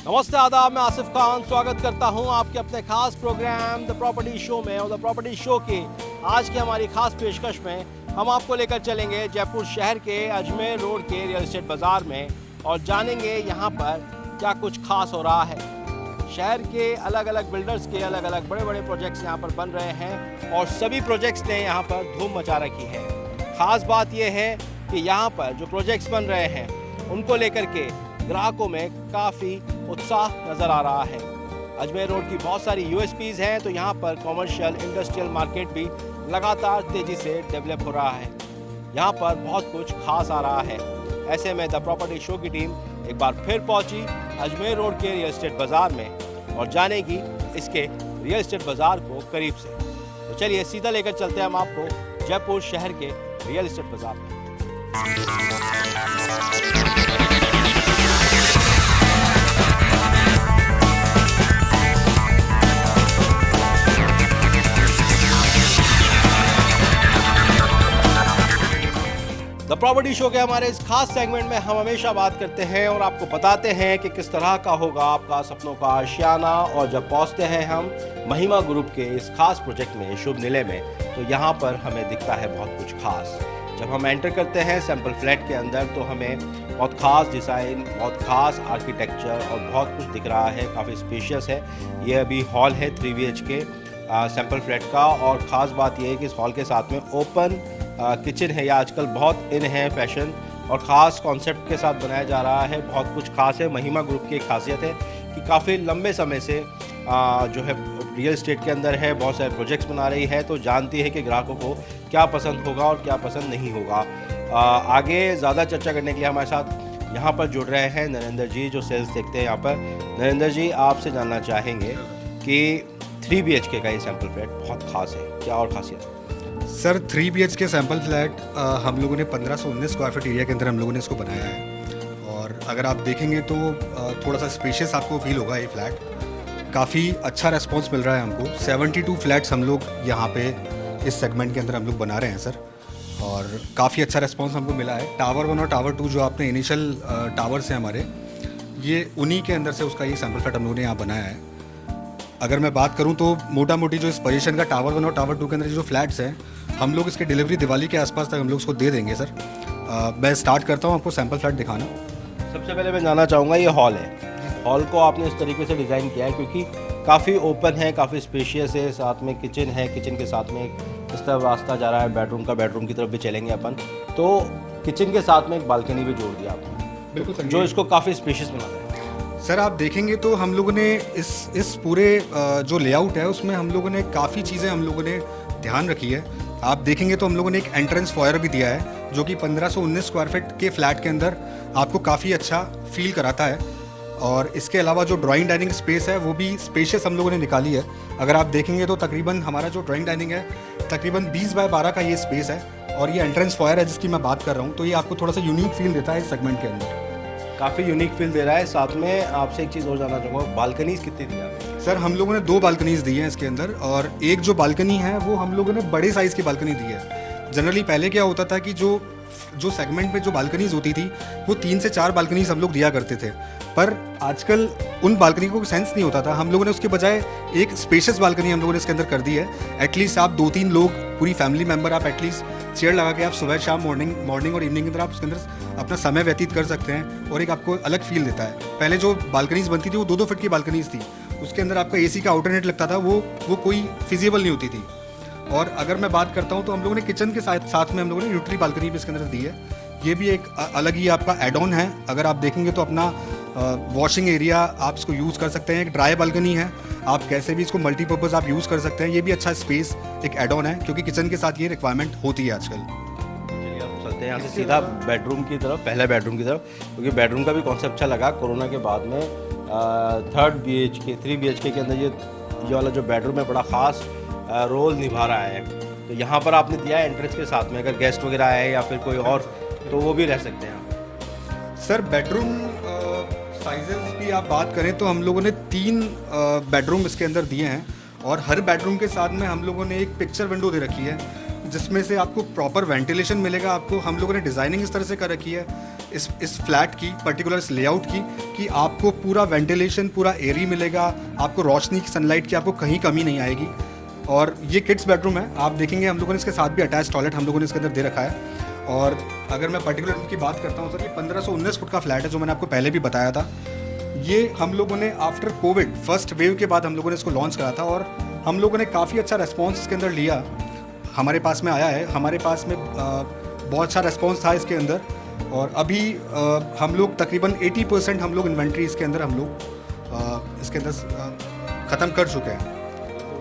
नमस्ते आदाब, मैं आसिफ खान स्वागत करता हूं आपके अपने खास प्रोग्राम द प्रॉपर्टी शो में। और द प्रॉपर्टी शो की आज की हमारी खास पेशकश में हम आपको लेकर चलेंगे जयपुर शहर के अजमेर रोड के रियल एस्टेट बाज़ार में और जानेंगे यहां पर क्या कुछ खास हो रहा है। शहर के अलग अलग बिल्डर्स के अलग अलग बड़े बड़े प्रोजेक्ट्स यहां पर बन रहे हैं और सभी प्रोजेक्ट्स ने यहां पर धूम मचा रखी है। ख़ास बात यह है कि यहाँ पर जो प्रोजेक्ट्स बन रहे हैं उनको लेकर के ग्राहकों में काफ़ी उत्साह नज़र आ रहा है। अजमेर रोड की बहुत सारी यूएसपीज़ हैं, तो यहाँ पर कमर्शियल इंडस्ट्रियल मार्केट भी लगातार तेज़ी से डेवलप हो रहा है। यहाँ पर बहुत कुछ खास आ रहा है। ऐसे में द प्रॉपर्टी शो की टीम एक बार फिर पहुँची अजमेर रोड के रियल एस्टेट बाज़ार में और जानेगी इसके रियल एस्टेट बाज़ार को करीब से। तो चलिए सीधा लेकर चलते हैं हम आपको जयपुर शहर के रियल एस्टेट बाज़ार में। द प्रॉपर्टी शो के हमारे इस खास सेगमेंट में हम हमेशा बात करते हैं और आपको बताते हैं कि किस तरह का होगा आपका सपनों का आशियाना। और जब पहुंचते हैं हम महिमा ग्रुप के इस खास प्रोजेक्ट में शुभ निलय में, तो यहाँ पर हमें दिखता है बहुत कुछ खास। जब हम एंटर करते हैं सैंपल फ्लैट के अंदर तो हमें बहुत ख़ास डिज़ाइन, बहुत ख़ास आर्किटेक्चर और बहुत कुछ दिख रहा है। काफ़ी स्पेशियस है। ये अभी हॉल है 3 BHK सैंपल फ्लैट का। और ख़ास बात यह है कि इस हॉल के साथ में ओपन किचन है। या आजकल बहुत इन है फैशन और ख़ास कॉन्सेप्ट के साथ बनाया जा रहा है। बहुत कुछ खास है। महिमा ग्रुप की एक खासियत है कि काफ़ी लंबे समय से जो है रियल एस्टेट के अंदर है, बहुत सारे प्रोजेक्ट्स बना रही है, तो जानती है कि ग्राहकों को क्या पसंद होगा और क्या पसंद नहीं होगा। आगे ज़्यादा चर्चा करने के लिए हमारे साथ यहाँ पर जुड़ रहे हैं नरेंद्र जी, जो सेल्स देखते हैं यहाँ पर। नरेंद्र जी, आपसे जानना चाहेंगे कि 3 BHK का ये सैंपल फ्लैट बहुत खास है, क्या और खासियत है? सर 3 BHK सैंपल फ्लैट हम लोगों ने 1519 स्क्वायर फीट एरिया के अंदर हम लोगों ने इसको बनाया है। और अगर आप देखेंगे तो थोड़ा सा स्पेशियस आपको फील होगा ये फ्लैट। काफ़ी अच्छा रेस्पॉन्स मिल रहा है हमको। 72 फ्लैट्स हम लोग यहाँ पे इस सेगमेंट के अंदर हम लोग बना रहे हैं सर, और काफ़ी अच्छा रेस्पॉन्स हमको मिला है। टावर 1 और टावर 2 जो आपने इनिशियल टावर्स हैं हमारे, ये उन्हीं के अंदर से उसका ये सैंपल फ्लैट हम लोगों ने यहाँ बनाया है। अगर मैं बात करूँ तो मोटा मोटी जो इस पोजीशन का टावर 1 और टावर 2 के अंदर जो फ्लैट्स हैं, हम लोग इसकी डिलीवरी दिवाली के आसपास तक हम लोग इसको दे देंगे सर। मैं स्टार्ट करता हूँ आपको सैंपल फ्लैट दिखाना। सबसे पहले मैं जानना चाहूँगा, ये हॉल है, हॉल को आपने इस तरीके से डिज़ाइन किया है क्योंकि काफ़ी ओपन है, काफ़ी स्पेशियस है, साथ में किचन है, किचन के साथ में इस तरफ रास्ता जा रहा है बेडरूम का, बेडरूम की तरफ भी चलेंगे अपन, तो किचन के साथ में एक बालकनी भी जोड़ दिया आपने, बिल्कुल सर, जो इसको काफ़ी स्पेशियस बना रहा है। सर आप देखेंगे तो हम लोगों ने इस पूरे जो लेआउट है उसमें हम लोगों ने काफ़ी चीज़ें हम लोगों ने ध्यान रखी है। आप देखेंगे तो हम लोगों ने एक एंट्रेंस फॉयर भी दिया है जो कि 1519 स्क्वायर फीट के फ्लैट के अंदर आपको काफ़ी अच्छा फील कराता है। और इसके अलावा जो ड्राइंग डाइनिंग स्पेस है वो भी स्पेशियस हम लोगों ने निकाली है। अगर आप देखेंगे तो तकरीबन हमारा जो ड्राइंग डाइनिंग है तकरीबन 20 बाय 12 का ये स्पेस है। और ये एंट्रेंस फॉयर है जिसकी मैं बात कर रहा हूँ, तो ये आपको थोड़ा सा यूनिक फील देता है इस सेगमेंट के अंदर। काफ़ी यूनिक फील दे रहा है। साथ में आपसे एक चीज़ और जानना चाहूँगा, बालकनीज कितनी दी आपने? सर हम लोगों ने 2 बालकनीज दी हैं इसके अंदर, और एक जो बालकनी है वो हम लोगों ने बड़े साइज़ की बालकनी दी है। जनरली पहले क्या होता था कि जो सेगमेंट में जो बालकनीज होती थी वो 3 से 4 बालकनीज हम लोग दिया करते थे, पर आजकल उन बालकनी को सेंस नहीं होता था। हम लोगों ने उसके बजाय एक स्पेशियस बालकनी हम लोगों ने इसके अंदर कर दी है। एटलीस्ट आप 2-3 लोग, पूरी फैमिली मेम्बर, आप एटलीस्ट चेयर लगा के आप सुबह शाम मॉर्निंग और इवनिंग के अंदर आप उसके अंदर अपना समय व्यतीत कर सकते हैं और एक आपको अलग फील देता है। पहले जो बालकनीज बनती थी वो 2-2 फीट की बालकनीज थी, उसके अंदर आपका AC का आउटरनेट लगता था, वो कोई फिजिबल नहीं होती थी। और अगर मैं बात करता हूँ तो हम लोगों ने किचन के साथ में हम लोगों ने यूटिलिटी बालकनी भी इसके अंदर दी है। ये भी एक अलग ही आपका एड ऑन है। अगर आप देखेंगे तो अपना वॉशिंग एरिया आप इसको यूज़ कर सकते हैं। एक ड्राई बालकनी है, आप कैसे भी इसको मल्टीपर्पज़ आप यूज़ कर सकते हैं। ये भी अच्छा स्पेस एक एड ऑन है क्योंकि किचन के साथ ये रिक्वायरमेंट होती है आजकल। चलिए आप चलते हैं यहाँ से सीधा बेडरूम की तरफ, पहले बेडरूम की तरफ, क्योंकि बेडरूम का भी कॉन्सेप्ट अच्छा लगा। कोरोना के बाद में 3 BHK के अंदर ये वाला जो बेडरूम है बड़ा ख़ास रोल निभा रहा है। तो यहाँ पर आपने दिया है एंट्रेंस के साथ में, अगर गेस्ट वगैरह आए या फिर कोई और तो वो भी रह सकते हैं। सर बेडरूम साइजेस की आप बात करें तो हम लोगों ने 3 बेडरूम इसके अंदर दिए हैं, और हर बेडरूम के साथ में हम लोगों ने एक पिक्चर विंडो दे रखी है जिसमें से आपको प्रॉपर वेंटिलेशन मिलेगा। आपको हम लोगों ने डिज़ाइनिंग इस तरह से कर रखी है इस फ्लैट की, पर्टिकुलर इस लेआउट की, कि आपको पूरा वेंटिलेशन, पूरा एयरी मिलेगा, आपको रोशनी की, सनलाइट की आपको कहीं कमी नहीं आएगी। और ये किड्स बेडरूम है, आप देखेंगे हम लोगों ने इसके साथ भी अटैच टॉयलेट हम लोगों ने इसके अंदर दे रखा है। और अगर मैं पर्टिकुलर की बात करता हूँ सर, ये 1519 फुट का फ्लैट है, जो मैंने आपको पहले भी बताया था। ये हम लोगों ने आफ्टर कोविड फर्स्ट वेव के बाद हम लोगों ने इसको लॉन्च करा था, और हम लोगों ने काफ़ी अच्छा रेस्पॉन्स इसके अंदर लिया, हमारे पास में आया है। हमारे पास में बहुत अच्छा रेस्पॉन्स था इसके अंदर, और अभी हम लोग तकरीबन 80% हम लोग इन्वेंट्री इसके अंदर हम लोग इसके अंदर ख़त्म कर चुके हैं।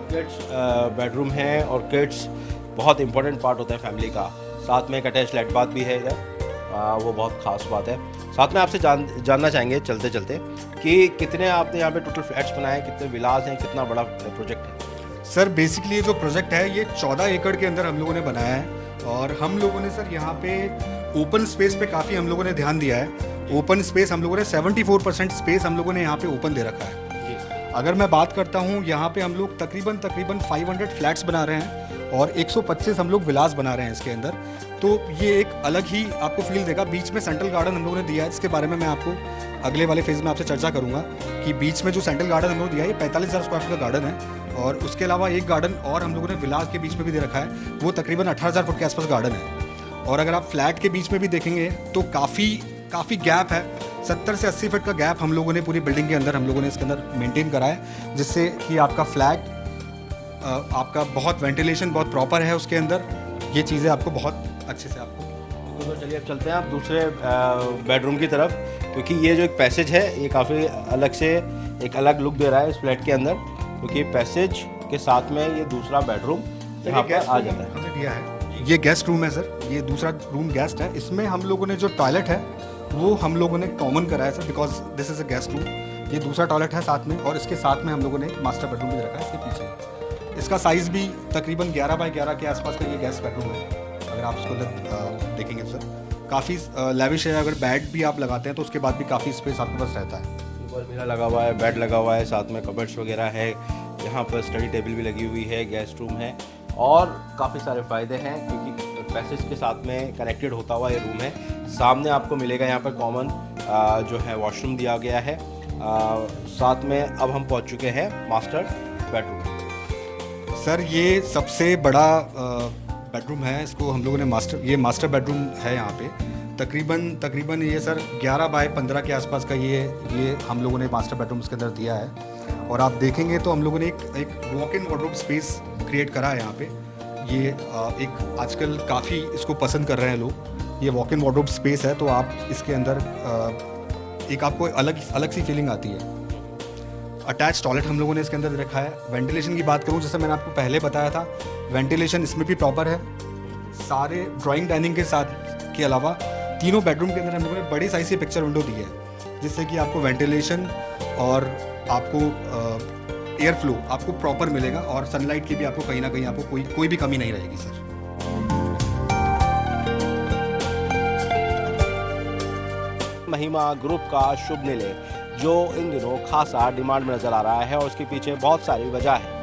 किड्स बेडरूम है, और किड्स बहुत इंपॉर्टेंट पार्ट होता है फैमिली का। साथ में एक अटैच लेट बाथ भी है इधर, वो बहुत ख़ास बात है। साथ में आपसे जानना चाहेंगे चलते चलते कि कितने आपने यहाँ पे टोटल फ्लैट्स बनाए, कितने विलास हैं, कितना बड़ा प्रोजेक्ट है? सर बेसिकली ये जो प्रोजेक्ट है ये 14 एकड़ के अंदर हम लोगों ने बनाया है, और हम लोगों ने सर यहाँ पे ओपन स्पेस पे काफ़ी हम लोगों ने ध्यान दिया है। ओपन स्पेस हम लोगों ने 74% स्पेस हम लोगों ने यहाँ पे ओपन दे रखा है। अगर मैं बात करता हूँ, यहाँ पे हम लोग तकरीबन 500 फ्लैट्स बना रहे हैं, और 125 हम लोग विलास बना रहे हैं इसके अंदर। तो ये एक अलग ही आपको फील देगा। बीच में सेंट्रल गार्डन हम लोगों ने दिया है, इसके बारे में मैं आपको अगले वाले फेज़ में आपसे चर्चा करूँगा कि बीच में जो सेंट्रल गार्डन हम लोग दिया है, ये 45,000 स्क्वायर फुट का गार्डन है। और उसके अलावा एक गार्डन और हम लोगों ने विलास के बीच में भी दे रखा है, वो तकरीबन 18,000 फुट के आसपास गार्डन है। और अगर आप फ्लैट के बीच में भी देखेंगे तो काफ़ी गैप है, 70 से 80 फुट का गैप हम लोगों ने पूरी बिल्डिंग के अंदर हम लोगों ने इसके अंदर मेंटेन करा है, जिससे कि आपका फ्लैट आपका बहुत वेंटिलेशन बहुत प्रॉपर है उसके अंदर। ये चीज़ें आपको बहुत अच्छे से आपको। तो चलिए अब चलते हैं आप दूसरे बेडरूम की तरफ, क्योंकि ये जो एक पैसेज है ये काफ़ी अलग से एक अलग लुक दे रहा है इस फ्लैट के अंदर, क्योंकि पैसेज के साथ में ये दूसरा बेडरूम यहाँ पर आ जाता है। हमने दिया है, ये गेस्ट रूम है सर, ये दूसरा रूम गेस्ट है। इसमें हम लोगों ने जो टॉयलेट है वो हम लोगों ने कॉमन करा है sir, because this is a guest room. ये दूसरा टॉयलेट है साथ में, और इसके साथ में हम लोगों ने एक मास्टर बेडरूम भी रखा है इसके पीछे। इसका साइज़ भी तकरीबन 11 बाई 11 के आसपास का ये गेस्ट बेडरूम है। अगर आप इसको अंदर देखेंगे सर, काफ़ी लेविश है। अगर बेड भी आप लगाते हैं तो उसके बाद भी काफ़ी स्पेस आपके पास रहता है। ऊपर मिरर लगा हुआ है, बेड लगा हुआ है, साथ में कबर्ड्स वगैरह है, यहाँ पर स्टडी टेबल भी लगी हुई है, गेस्ट रूम है, और काफ़ी सारे फ़ायदे हैं क्योंकि पैसेज के साथ में कनेक्टेड होता हुआ ये रूम है। सामने आपको मिलेगा यहाँ पर कॉमन जो है वॉशरूम दिया गया है। साथ में अब हम पहुँच चुके हैं मास्टर बेडरूम। सर ये सबसे बड़ा बेडरूम है, इसको हम लोगों ने मास्टर बेडरूम है यहाँ पे। तकरीबन ये सर 11 बाय 15 के आसपास का ये हम लोगों ने मास्टर बेडरूम इसके अंदर दिया है। और आप देखेंगे तो हम लोगों ने एक walk in wardrobe space create करा है यहाँ पे। ये एक आजकल काफ़ी इसको पसंद कर रहे हैं लोग। ये वॉक इन वार्डरोब स्पेस है, तो आप इसके अंदर एक आपको अलग सी फीलिंग आती है। अटैच टॉयलेट हम लोगों ने इसके अंदर रखा है। वेंटिलेशन की बात करूँ, जैसे मैंने आपको पहले बताया था, वेंटिलेशन इसमें भी प्रॉपर है। सारे ड्राइंग डाइनिंग के साथ के अलावा तीनों बेडरूम के अंदर हम लोगों ने बड़ी साइज की पिक्चर विंडो दी है, जिससे कि आपको वेंटिलेशन और आपको एयर फ्लो आपको प्रॉपर मिलेगा, और सनलाइट की भी आपको कहीं ना कहीं आपको कोई भी कमी नहीं रहेगी सर। महिमा ग्रुप का शुभ निलय जो इन दिनों खासा डिमांड में नज़र आ रहा है, और उसके पीछे बहुत सारी वजह है।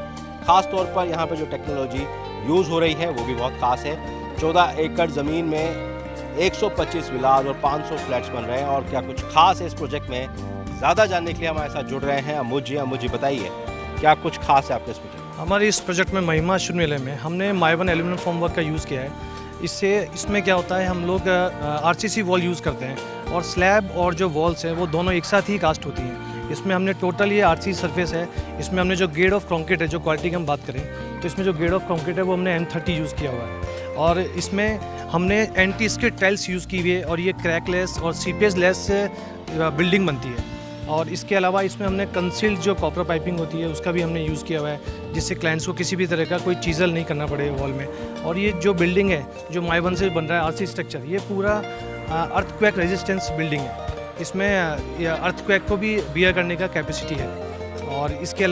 ख़ास तौर पर यहाँ पे जो टेक्नोलॉजी यूज़ हो रही है वो भी बहुत ख़ास है। 14 एकड़ ज़मीन में 125 विलास और 500 फ्लैट्स बन रहे हैं, और क्या कुछ खास है इस प्रोजेक्ट में, ज़्यादा जानने के लिए हमारे साथ जुड़ रहे हैं अमुज जी बताइए क्या कुछ खास है आपके इस प्रोजेक्ट? हमारे इस प्रोजेक्ट में महिमा शुभ निलय में हमने माइवन एल्यूमिनियम फॉर्मवर्क का यूज़ किया है। इसमें क्या होता है, हम लोग आरसीसी वॉल यूज़ करते हैं, और स्लैब और जो वॉल्स हैं वो दोनों एक साथ ही कास्ट होती हैं। इसमें हमने टोटल ये आरसीसी सरफेस है। इसमें हमने जो ग्रेड ऑफ कंक्रीट है, जो क्वालिटी की हम बात करें तो इसमें जो ग्रेड ऑफ कंक्रीट है वो हमने M30 यूज़ किया हुआ है, और इसमें हमने एंटी स्किड टाइल्स यूज़ की हुई है, और ये क्रैकलेस और सीपेज लेस से बिल्डिंग बनती है। और इसके अलावा इसमें हमने कंसील्ड जो कॉपर पाइपिंग होती है उसका भी हमने यूज़ किया हुआ है, जिससे क्लाइंट्स को किसी भी तरह का कोई चीज़ल नहीं करना पड़े वॉल में। और ये जो बिल्डिंग है जो माइवन से बन रहा है आरसी स्ट्रक्चर, ये पूरा अर्थक्वेक रेजिस्टेंस बिल्डिंग है। इसमें अर्थक्वेक को भी बियर करने का कैपेसिटी है। और इसके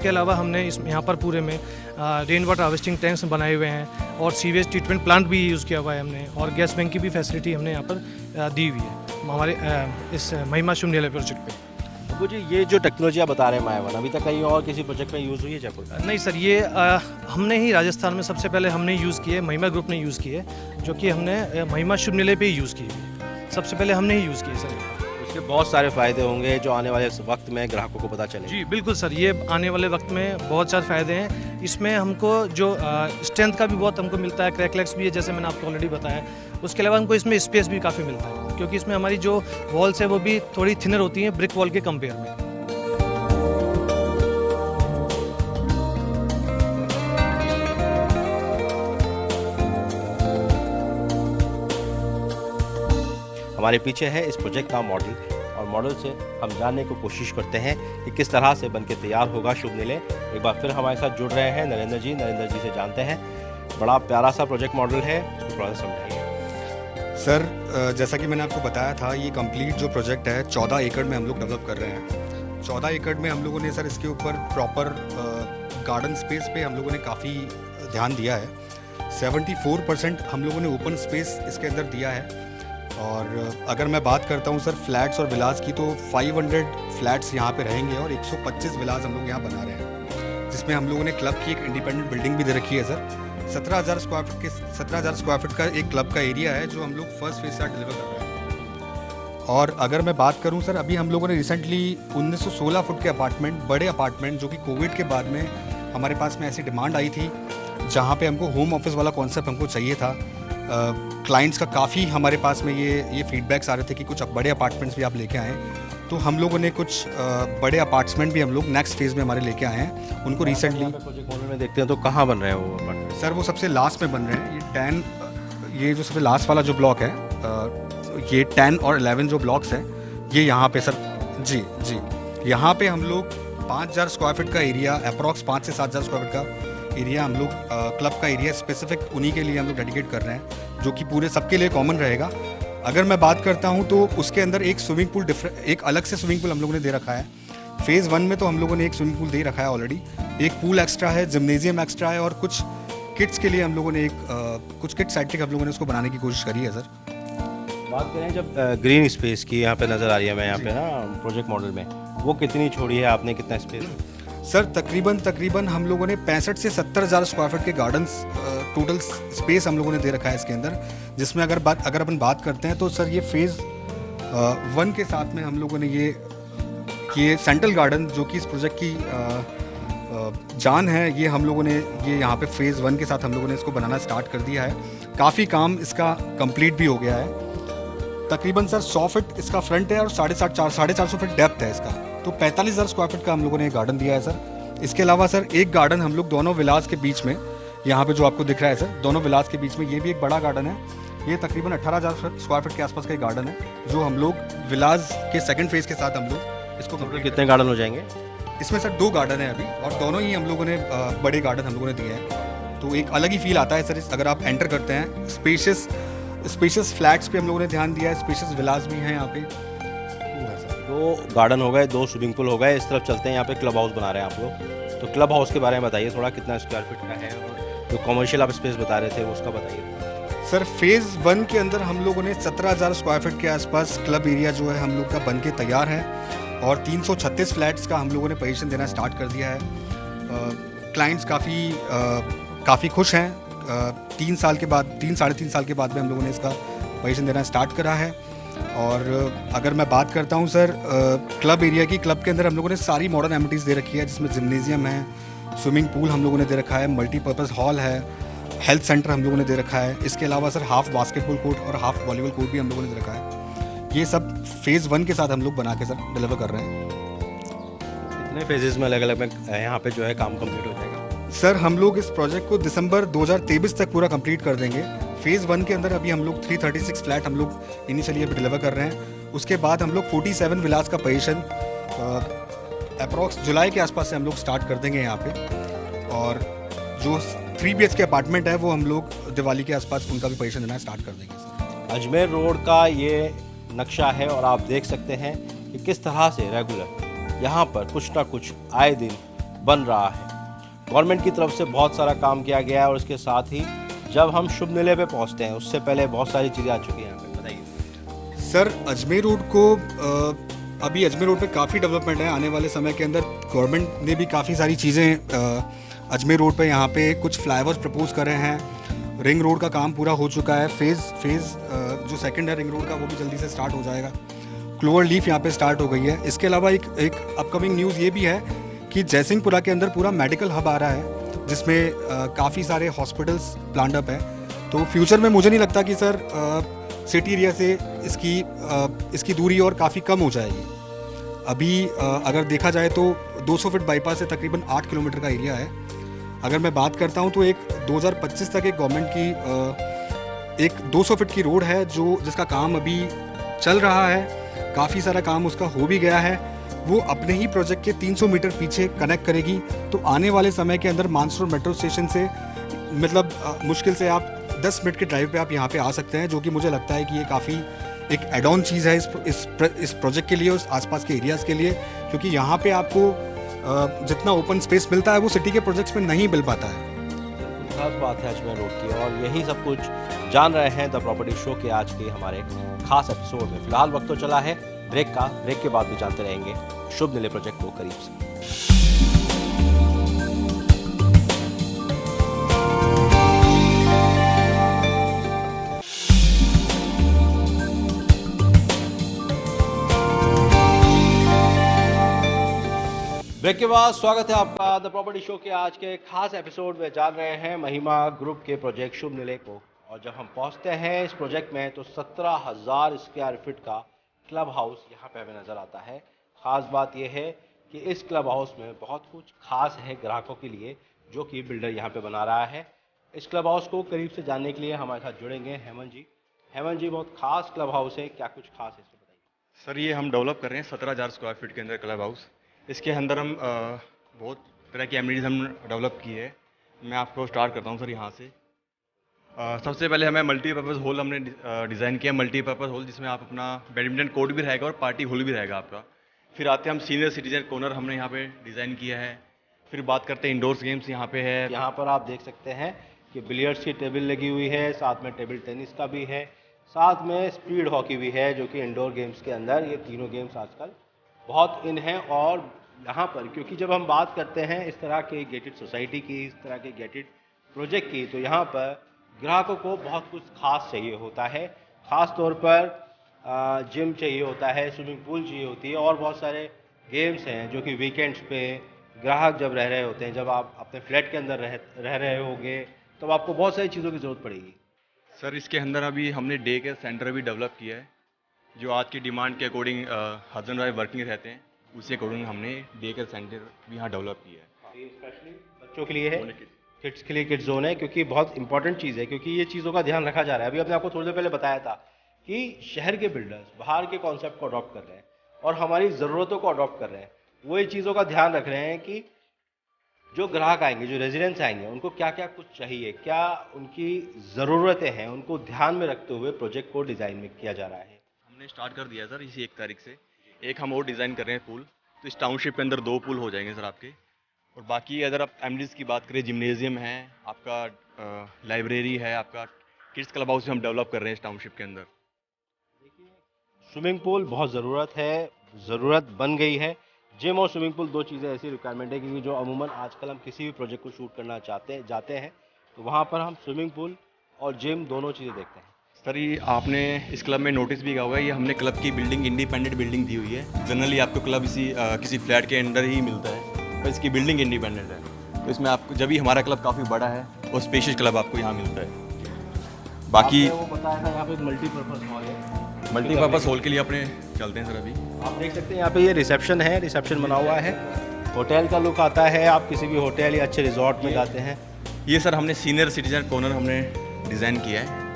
अलावा हमने यहाँ पर पूरे में रेन वाटर हार्वेस्टिंग टैंक्स बनाए हुए हैं, और सीवेज ट्रीटमेंट प्लांट भी यूज़ किया हुआ है हमने, और गैस बैंक की भी फैसिलिटी हमने यहाँ पर दी हुई है हमारे इस महिमा शुभ निलय प्रोजेक्ट पे। अबू जी, ये जो टेक्नोलॉजी आप बता रहे हैं माइवन, अभी तक कहीं और किसी प्रोजेक्ट में यूज़ हुई है जयपुर? नहीं सर, ये हमने ही राजस्थान में सबसे पहले हमने यूज़ किए, महिमा ग्रुप ने यूज़ किए, जो कि हमने महिमा शुभ निलय पे ही यूज़ किए। सबसे पहले हमने ही यूज़ किए सर। इसके बहुत सारे फ़ायदे होंगे जो आने वाले वक्त में ग्राहकों को पता चले। जी बिल्कुल सर, ये आने वाले वक्त में बहुत सारे फ़ायदे हैं। इसमें हमको जो स्ट्रेंथ का भी बहुत हमको मिलता है, क्रैकलेट्स भी है जैसे मैंने आपको ऑलरेडी बताया। उसके अलावा हमको इसमें स्पेस भी काफ़ी मिलता है, क्योंकि इसमें हमारी जो वॉल्स है वो भी थोड़ी थिनर होती हैं ब्रिक वॉल के कंपेयर में। हमारे पीछे है इस प्रोजेक्ट का मॉडल, और मॉडल से हम जानने की कोशिश करते हैं कि किस तरह से बनके तैयार होगा शुभ निलय। एक बार फिर हमारे साथ जुड़ रहे हैं नरेंद्र जी से जानते हैं। बड़ा प्यारा सा प्रोजेक्ट मॉडल है, उसको थोड़ा सा समझाइए। सर जैसा कि मैंने आपको बताया था, ये कंप्लीट जो प्रोजेक्ट है 14 एकड़ में हम लोग डेवलप कर रहे हैं। 14 एकड़ में हम लोगों ने सर इसके ऊपर प्रॉपर गार्डन स्पेस पे हम लोगों ने काफ़ी ध्यान दिया है। 74% हम लोगों ने ओपन स्पेस इसके अंदर दिया है। और अगर मैं बात करता हूँ सर फ्लैट्स और विलास की, तो 500 फ्लैट्स यहाँ पे रहेंगे और 125 विलास हम लोग यहाँ बना रहे हैं, जिसमें हम लोगों ने क्लब की एक इंडिपेंडेंट बिल्डिंग भी दे रखी है सर। 17,000 स्क्वायर फीट का एक क्लब का एरिया है जो हम लोग फर्स्ट फेज से डिलीवर कर रहे हैं। और अगर मैं बात करूँ सर, अभी हम लोगों ने रिसेंटली 1916 फुट के अपार्टमेंट, बड़े अपार्टमेंट जो कि कोविड के बाद में हमारे पास में ऐसी डिमांड आई थी, जहाँ पे हमको होम ऑफिस वाला कॉन्सेप्ट हमको चाहिए था। क्लाइंट्स का काफ़ी हमारे पास में ये फीडबैक्स आ रहे थे कि कुछ बड़े अपार्टमेंट्स भी आप लेके आएँ, तो हम लोगों ने कुछ बड़े अपार्टमेंट भी हम लोग नेक्स्ट फेज़ में हमारे लेके आए हैं। उनको रिसेंटली प्रोजेक्ट मॉडल में देखते हैं तो कहाँ बन रहे हैं वो अपार्टमेंट? सर वो सबसे लास्ट में बन रहे हैं। ये जो सबसे लास्ट वाला जो ब्लॉक है, ये 10 और 11 जो ब्लॉक्स हैं, ये यहाँ पे सर जी यहाँ पे हम लोग 5,000 स्क्वायर फीट का एरिया, अप्रॉक्स 5 से 7,000 स्क्वायर फीट का एरिया हम लोग क्लब का एरिया स्पेसिफिक उन्हीं के लिए हम लोग डेडिकेट कर रहे हैं, जो कि पूरे सबके लिए कॉमन रहेगा। अगर मैं बात करता हूं तो उसके अंदर एक स्विमिंग पूल एक अलग से स्विमिंग पूल हम लोगों ने दे रखा है। फेज़ 1 में तो हम लोगों ने एक स्विमिंग पूल दे रखा है ऑलरेडी, एक पूल एक्स्ट्रा है, जिम्नेजियम एक्स्ट्रा है, और कुछ किड्स के लिए हम लोगों ने कुछ किड्स साइड हम लोगों ने उसको बनाने की कोशिश करी है सर। बात करें जब ग्रीन स्पेस की, यहाँ पे नज़र आ रही है मैं यहाँ पे ना प्रोजेक्ट मॉडल में, वो कितनी छोड़ी है आपने, कितना स्पेस? सर तकरीबन हम लोगों ने 65 से 70,000 स्क्वायर फीट के गार्डन्स टोटल स्पेस हम लोगों ने दे रखा है इसके अंदर, जिसमें अगर अपन बात करते हैं तो सर ये फेज़ 1 के साथ में हम लोगों ने ये सेंट्रल गार्डन जो कि इस प्रोजेक्ट की जान है, ये हम लोगों ने ये यहाँ पे फेज़ 1 के साथ हम लोगों ने इसको बनाना स्टार्ट कर दिया है। काफ़ी काम इसका कंप्लीट भी हो गया है। तकरीबन सर 100 फीट इसका फ्रंट है और 450 फीट डेप्थ है इसका, तो 45,000 स्क्वायर फीट का हम लोगों ने गार्डन दिया है सर। इसके अलावा सर एक गार्डन हम लोग दोनों विलास के बीच में, यहाँ पे जो आपको दिख रहा है सर, दोनों विलास के बीच में ये भी एक बड़ा गार्डन है। ये तकरीबन 18,000 स्क्वायर फीट के आसपास का एक गार्डन है, जो हम लोग विलास के सेकंड फेज़ के साथ हम लोग इसको कंप्लीट। कितने गार्डन हो जाएंगे इसमें सर? 2 गार्डन है अभी, और दोनों ही हम लोगों ने बड़े गार्डन हम लोगों ने दिए हैं, तो एक अलग ही फील आता है सर अगर आप एंटर करते हैं। स्पेशियस फ्लैट्स पे हम लोगों ने ध्यान दिया है, स्पेशियस विलास भी हैं यहाँ पे। 2 गार्डन हो गए, 2 स्विमिंग पूल हो गए, इस तरफ चलते हैं, यहाँ पे क्लब हाउस बना रहे हैं आप लोग। तो क्लब हाउस के बारे में बताइए थोड़ा, कितना स्क्वायर फीट का है, और जो कमर्शियल आप स्पेस बता रहे थे उसका बताइए। सर फेज़ 1 के अंदर हम लोगों ने 17,000 स्क्वायर फीट के आसपास क्लब एरिया जो है हम लोग का बन के तैयार है, और 336 फ्लैट्स का हम लोगों ने पोजीशन देना स्टार्ट कर दिया है। क्लाइंट्स काफ़ी खुश हैं। 3 साल के बाद, 3-3.5 साल के बाद में हम लोगों ने इसका पोजीशन देना स्टार्ट करा है। और अगर मैं बात करता हूँ सर क्लब एरिया की, क्लब के अंदर हम लोगों ने सारी मॉडर्न एमिनिटीज़ दे रखी है, जिसमें जिम्नेजियम है, स्विमिंग पूल हम लोगों ने दे रखा है, मल्टीपर्पज़ हॉल है, हेल्थ सेंटर हम लोगों ने दे रखा है। इसके अलावा सर हाफ बास्केटबॉल कोर्ट और हाफ वॉलीबॉल कोर्ट भी हम लोगों ने दे रखा है। ये सब फेज़ 1 के साथ हम लोग बना के सर डिलीवर कर रहे हैं। कितने फेजेस में अलग अलग में यहाँ पे जो है काम कंप्लीट हो जाएगा? सर हम लोग इस प्रोजेक्ट को दिसंबर 2023 तक पूरा कंप्लीट कर देंगे। फेज़ 1 के अंदर अभी हम लोग 336 फ्लैट हम लोग इनिशियली अभी डिलीवर कर रहे हैं। उसके बाद हम लोग 47 विलास का पोजीशन अप्रॉक्स जुलाई के आसपास से हम लोग स्टार्ट कर देंगे यहाँ पे, और जो 3 BH के अपार्टमेंट है वो हम लोग दिवाली के आसपास उनका भी पोजीशन देना स्टार्ट कर देंगे सर। अजमेर रोड का ये नक्शा है, और आप देख सकते हैं कि किस तरह से रेगुलर यहाँ पर कुछ ना कुछ आए दिन बन रहा है। गवर्नमेंट की तरफ से बहुत सारा काम किया गया है, और इसके साथ ही जब हम शुभ निलय पे पहुँचते हैं उससे पहले बहुत सारी चीज़ें आ चुकी हैं यहाँ पे। बताइए सर अजमेर रोड को अभी अजमेर रोड पे काफ़ी डेवलपमेंट है। आने वाले समय के अंदर गवर्नमेंट ने भी काफ़ी सारी चीज़ें अजमेर रोड पे यहाँ पे कुछ फ्लाईओवर्स प्रपोज कर रहे हैं। रिंग रोड का काम पूरा हो चुका है। फेज़ जो सेकंड है रिंग रोड का वो भी जल्दी से स्टार्ट हो जाएगा। क्लोवर लीफ यहाँ पे स्टार्ट हो गई है। इसके अलावा एक अपकमिंग न्यूज़ ये भी है कि जयसिंहपुरा के अंदर पूरा मेडिकल हब आ रहा है, जिसमें काफ़ी सारे हॉस्पिटल्स प्लान्ड अप हैं। तो फ्यूचर में मुझे नहीं लगता कि सर सिटी एरिया से इसकी दूरी और काफ़ी कम हो जाएगी। अभी अगर देखा जाए तो 200 फीट बाईपास से तकरीबन 8 किलोमीटर का एरिया है। अगर मैं बात करता हूँ तो एक 2025 तक एक गवर्नमेंट की एक 200 फीट की रोड है जिसका काम अभी चल रहा है। काफ़ी सारा काम उसका हो भी गया है। वो अपने ही प्रोजेक्ट के 300 मीटर पीछे कनेक्ट करेगी। तो आने वाले समय के अंदर मानसरोवर मेट्रो स्टेशन से मतलब मुश्किल से आप 10 मिनट के ड्राइव पे आप यहाँ पे आ सकते हैं, जो कि मुझे लगता है कि ये काफ़ी एक एड ऑन चीज़ है इस प्रोजेक्ट के लिए और इस आसपास के एरियाज़ के लिए, क्योंकि यहाँ पे आपको जितना ओपन स्पेस मिलता है वो सिटी के प्रोजेक्ट्स में नहीं मिल पाता है। खास बात है अजमेर रोड की, और यही सब कुछ जान रहे हैं द प्रॉपर्टी शो के आज के हमारे खास एपिसोड में। फिलहाल वक्त तो चला है ब्रेक का, ब्रेक के बाद भी जानते रहेंगे शुभ निलय प्रोजेक्ट को करीब से। ब्रेक के बाद स्वागत है आपका द प्रॉपर्टी शो के आज के खास एपिसोड में। जान रहे हैं महिमा ग्रुप के प्रोजेक्ट शुभ निलय को, और जब हम पहुंचते हैं इस प्रोजेक्ट में तो 17,000 स्क्वायर फीट का क्लब हाउस यहाँ पे हमें नज़र आता है। ख़ास बात यह है कि इस क्लब हाउस में बहुत कुछ खास है ग्राहकों के लिए, जो कि बिल्डर यहाँ पे बना रहा है। इस क्लब हाउस को करीब से जानने के लिए हमारे साथ जुड़ेंगे हेमंत जी। हेमंत जी, बहुत खास क्लब हाउस है, क्या कुछ खास है इसमें बताइए। सर ये हम डेवलप कर रहे हैं 17,000 स्क्वायर फीट के अंदर क्लब हाउस। इसके अंदर हम बहुत तरह की एमिनिटीज़ हम डेवलप की है। मैं आपको स्टार्ट करता हूँ सर यहाँ से। सबसे पहले हमें मल्टीपर्पज़ हॉल हमने डिज़ाइन किया, मल्टीपर्पज़ हॉल जिसमें आप अपना बैडमिंटन कोर्ट भी रहेगा और पार्टी हॉल भी रहेगा आपका। फिर आते हैं हम सीनियर सिटीजन कॉर्नर हमने यहाँ पे डिज़ाइन किया है। फिर बात करते हैं इंडोर्स गेम्स यहाँ पे है। यहाँ पर आप देख सकते हैं कि बिलियर्ड्स की टेबल लगी हुई है, साथ में टेबल टेनिस का भी है, साथ में स्पीड हॉकी भी है, जो कि इंडोर गेम्स के अंदर ये तीनों गेम्स आजकल बहुत इन हैं। और यहाँ पर क्योंकि जब हम बात करते हैं इस तरह के गेटेड सोसाइटी की, इस तरह के गेटेड प्रोजेक्ट की, तो यहाँ पर ग्राहकों को बहुत कुछ खास चाहिए होता है। ख़ास तौर पर जिम चाहिए होता है, स्विमिंग पूल चाहिए होती है, और बहुत सारे गेम्स हैं जो कि वीकेंड्स पे ग्राहक जब रह रहे होते हैं, जब आप अपने फ्लैट के अंदर रह रहे होंगे, तब आपको बहुत सारी चीज़ों की ज़रूरत पड़ेगी। सर इसके अंदर अभी हमने डे केयर सेंटर भी डेवलप किया है, जो आज की डिमांड के अकॉर्डिंग हस्बैंड वाइफ वर्किंग रहते हैं, उसी अकॉर्डिंग हमने डे केयर सेंटर भी यहाँ डेवलप किया है। ये स्पेशली बच्चों के लिए है, किड्स के लिए किड्स जोन है, क्योंकि बहुत इंपॉर्टेंट चीज़ है, क्योंकि ये चीज़ों का ध्यान रखा जा रहा है। अभी आपने आपको थोड़ी देर पहले बताया था कि शहर के बिल्डर्स बाहर के कॉन्सेप्ट को अडॉप्ट कर रहे हैं और हमारी ज़रूरतों को अडॉप्ट कर रहे हैं। वो ये चीज़ों का ध्यान रख रहे हैं कि जो ग्राहक आएंगे, जो रेजिडेंट्स आएंगे, उनको क्या क्या कुछ चाहिए, क्या उनकी ज़रूरतें हैं, उनको ध्यान में रखते हुए प्रोजेक्ट को डिज़ाइन में किया जा रहा है। हमने स्टार्ट कर दिया सर इसी 1 तारीख से। एक हम और डिज़ाइन कर रहे हैं पूल, तो इस टाउनशिप के अंदर 2 पूल हो जाएंगे सर आपके। और बाकी अगर आप एमडीज की बात करें, जिम्नेजियम है आपका, लाइब्रेरी है आपका, किड्स क्लब हाउस हम डेवलप कर रहे हैं इस टाउनशिप के अंदर। स्विमिंग पूल बहुत ज़रूरत है, ज़रूरत बन गई है। जिम और स्विमिंग पूल दो चीज़ें ऐसी रिक्वायरमेंट है, क्योंकि जो अमूमन आजकल हम किसी भी प्रोजेक्ट को शूट करना जाते हैं, तो वहाँ पर हम स्विमिंग पूल और जिम दोनों चीज़ें देखते हैं। सर ये आपने इस क्लब में नोटिस भी किया होगा, ये हमने क्लब की बिल्डिंग इंडिपेंडेंट बिल्डिंग दी हुई है। जनरली आपको क्लब किसी फ्लैट के अंदर ही मिलता है, पर इसकी बिल्डिंग इंडिपेंडेंट है। तो इसमें आपको जब भी हमारा क्लब काफ़ी बड़ा है और स्पेशियस क्लब आपको यहाँ मिलता है। बाकी आपने वो बताया था यहाँ पे मल्टीपर्पज़ हॉल है। मल्टीपर्पज़ हॉल के लिए अपने चलते हैं सर अभी। आप देख सकते हैं यहाँ पे ये रिसेप्शन है, रिसेप्शन बना हुआ है, होटल का लुक आता है। आप किसी भी होटल या अच्छे रिजॉर्ट में जाते हैं। ये सर हमने सीनियर सिटीजन कॉर्नर हमने डिज़ाइन किया है।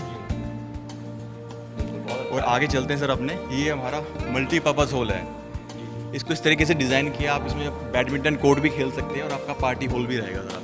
और आगे चलते हैं सर अपने, ये हमारा मल्टीपर्पज़ हॉल है। इसको इस तरीके से डिज़ाइन किया, आप इसमें बैडमिंटन कोर्ट भी खेल सकते हैं और आपका पार्टी हॉल भी रहेगा सर आपका।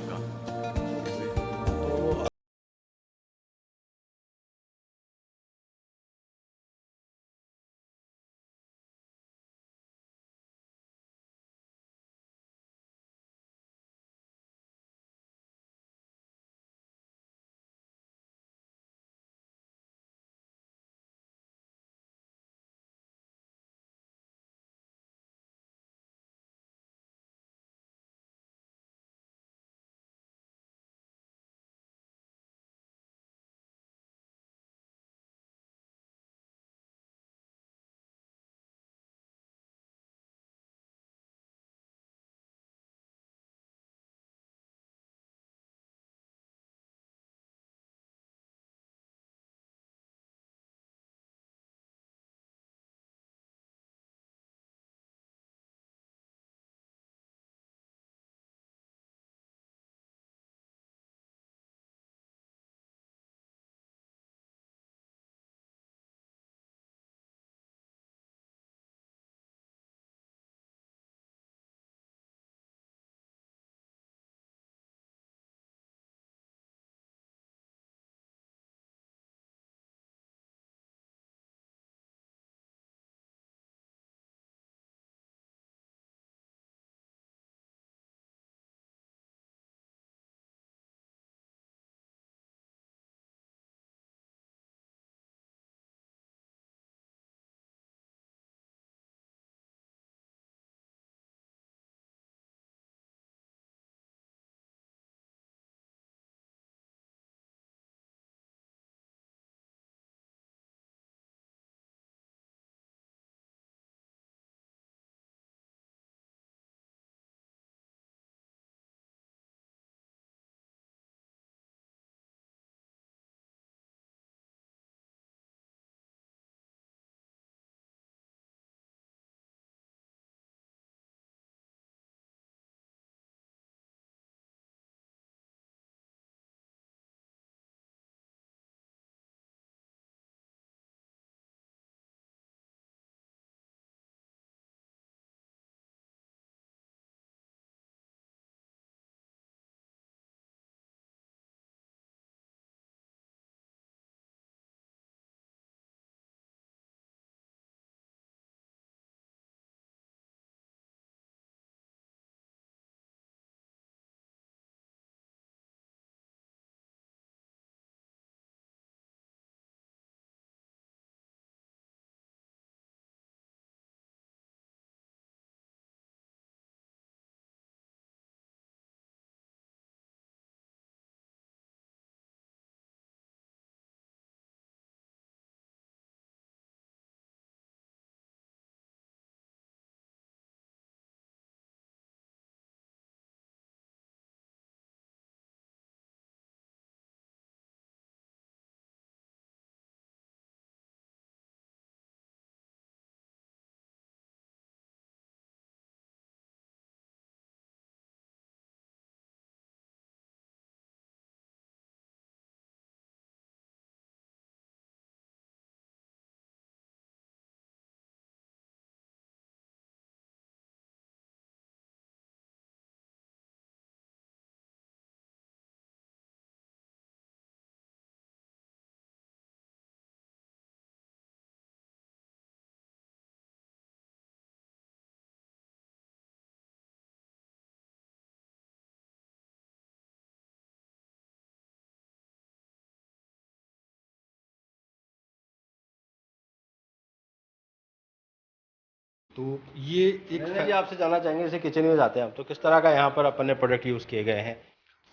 तो ये एक नरेंद्र जी आपसे जानना चाहेंगे, जैसे किचन में जाते हैं हम तो किस तरह का यहाँ पर अपने प्रोडक्ट यूज़ किए गए हैं?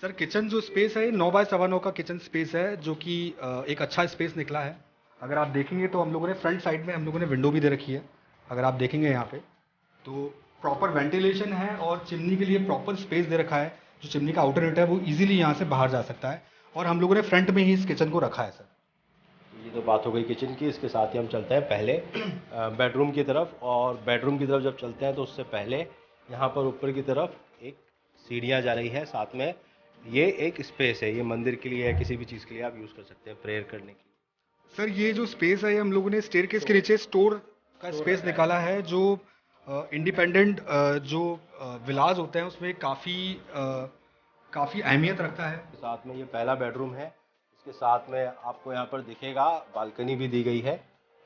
सर किचन जो स्पेस है ये 9 बाय 9 का किचन स्पेस है, जो कि एक अच्छा स्पेस निकला है। अगर आप देखेंगे तो हम लोगों ने फ्रंट साइड में हम लोगों ने विंडो भी दे रखी है। अगर आप देखेंगे यहाँ पे तो प्रॉपर वेंटिलेशन है और चिमनी के लिए प्रॉपर स्पेस दे रखा है। जो चिमनी का आउटर यूनिट है वो इजीली यहाँ से बाहर जा सकता है, और हम लोगों ने फ्रंट में ही इस किचन को रखा है सर। ये तो बात हो गई किचन की, इसके साथ ही हम चलते हैं पहले बेडरूम की तरफ। और बेडरूम की तरफ जब चलते हैं तो उससे पहले यहाँ पर ऊपर की तरफ एक सीढ़ियाँ जा रही है, साथ में ये एक स्पेस है, ये मंदिर के लिए है, किसी भी चीज़ के लिए आप यूज़ कर सकते हैं प्रेयर करने के लिए। सर ये जो स्पेस है ये हम लोगों ने स्टेयरकेस के नीचे स्टोर का स्पेस निकाला है, जो इंडिपेंडेंट जो विलाज होते हैं उसमें काफ़ी अहमियत रखता है। साथ में ये पहला बेडरूम है, इसके साथ में आपको यहाँ पर दिखेगा बालकनी भी दी गई है,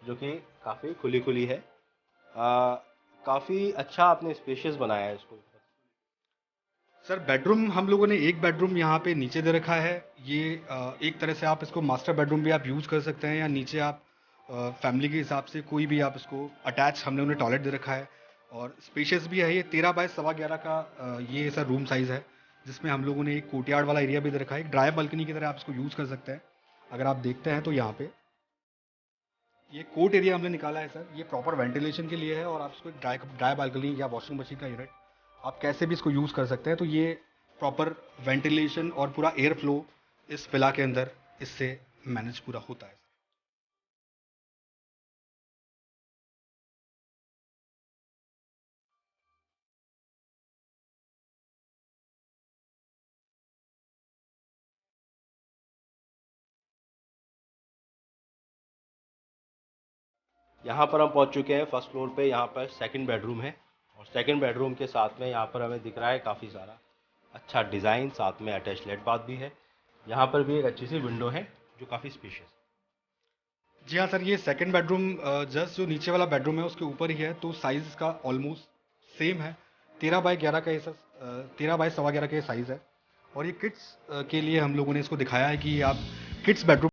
जो कि काफ़ी खुली खुली है। काफ़ी अच्छा आपने स्पेशियस बनाया है इसको। सर बेडरूम हम लोगों ने एक बेडरूम यहाँ पे नीचे दे रखा है। ये एक तरह से आप इसको मास्टर बेडरूम भी आप यूज़ कर सकते हैं, या नीचे आप फैमिली के हिसाब से कोई भी आप इसको अटैच हम लोगों ने टॉयलेट दे रखा है, और स्पेशियस भी है। ये 13 बाय 11.25 का ये सर रूम साइज़ है, जिसमें हम लोगों ने एक कोर्टयार्ड वाला एरिया भी दे रखा है। एक ड्राई बालकनी की तरह आप इसको यूज़ कर सकते हैं। अगर आप देखते हैं तो यहाँ पे ये कोर्ट एरिया हमने निकाला है सर, ये प्रॉपर वेंटिलेशन के लिए है, और आप इसको एक ड्राई बालकनी या वॉशिंग मशीन का यूनिट आप कैसे भी इसको यूज़ कर सकते हैं। तो ये प्रॉपर वेंटिलेशन और पूरा एयर फ्लो इस विला के अंदर इससे मैनेज पूरा होता है। यहाँ पर हम पहुँच चुके हैं फर्स्ट फ्लोर पे। यहाँ पर सेकंड बेडरूम है, और सेकंड बेडरूम के साथ में यहाँ पर हमें दिख रहा है काफ़ी सारा अच्छा डिज़ाइन, साथ में अटैच लेट बाथ भी है। यहाँ पर भी एक अच्छी सी विंडो है जो काफ़ी स्पेशियस है। जी हाँ सर, ये सेकंड बेडरूम जस्ट जो नीचे वाला बेडरूम है उसके ऊपर ही है, तो साइज़ इसका ऑलमोस्ट सेम है। 13 बाय 11 का ये सर 13 बाय 11.25 का ये साइज़ है। और ये किड्स के लिए हम लोगों ने इसको दिखाया है कि आप किड्स बेडरूम